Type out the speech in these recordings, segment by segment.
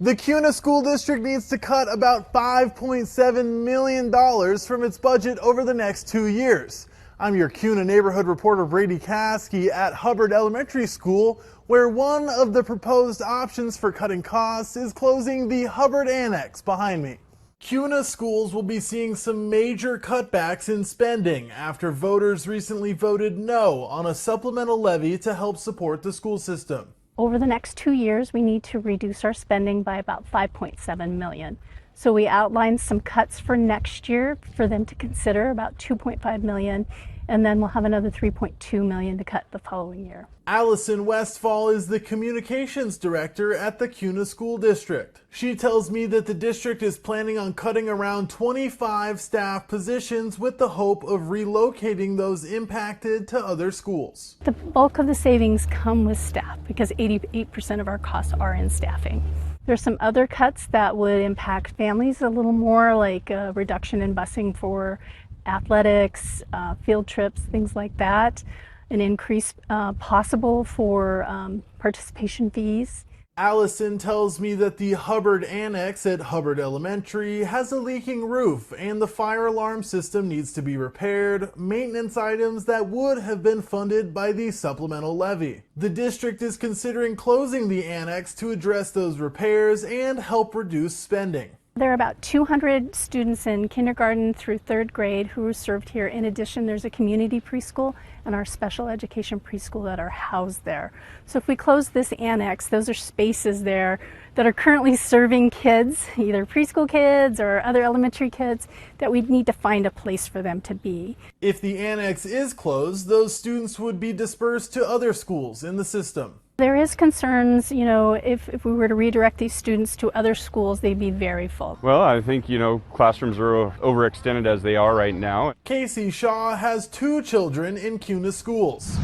The Kuna School District needs to cut about $5.7 million from its budget over the next 2 years. I'm your Kuna neighborhood reporter Brady Caskey at Hubbard Elementary School, where one of the proposed options for cutting costs is closing the Hubbard Annex behind me. Kuna schools will be seeing some major cutbacks in spending after voters recently voted no on a supplemental levy to help support the school system. Over the next 2 years, we need to reduce our spending by about $5.7 million. So we outlined some cuts for next year for them to consider, about $2.5 million, and then we'll have another $3.2 million to cut the following year. Allison Westfall is the communications director at the Kuna School District. She tells me that the district is planning on cutting around 25 staff positions with the hope of relocating those impacted to other schools. The bulk of the savings come with staff because 88% of our costs are in staffing. There's some other cuts that would impact families a little more, like a reduction in busing for athletics, field trips, things like that. An increase possible for participation fees. Allison tells me that the Hubbard Annex at Hubbard Elementary has a leaking roof and the fire alarm system needs to be repaired, maintenance items that would have been funded by the supplemental levy. The district is considering closing the annex to address those repairs and help reduce spending. There are about 200 students in kindergarten through 3rd grade who are served here. In addition, there's a community preschool and our special education preschool that are housed there. So if we close this annex, those are spaces there that are currently serving kids, either preschool kids or other elementary kids, that we need to find a place for them to be. If the annex is closed, those students would be dispersed to other schools in the system. There is concerns, if we were to redirect these students to other schools, they'd be very full. Well, I think, classrooms are overextended as they are right now. Casey Shaw has 2 children in Kuna schools.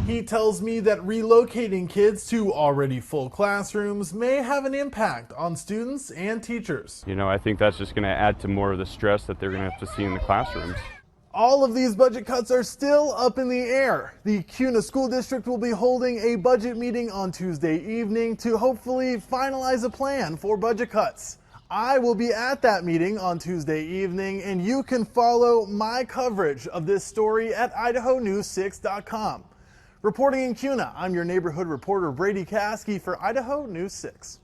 He tells me that relocating kids to already full classrooms may have an impact on students and teachers. I think that's just going to add to more of the stress that they're going to have to see in the classrooms. All of these budget cuts are still up in the air. The Kuna School District will be holding a budget meeting on Tuesday evening to hopefully finalize a plan for budget cuts. I will be at that meeting on Tuesday evening, and you can follow my coverage of this story at idahonews6.com. Reporting in Kuna, I'm your neighborhood reporter Brady Caskey for Idaho News 6.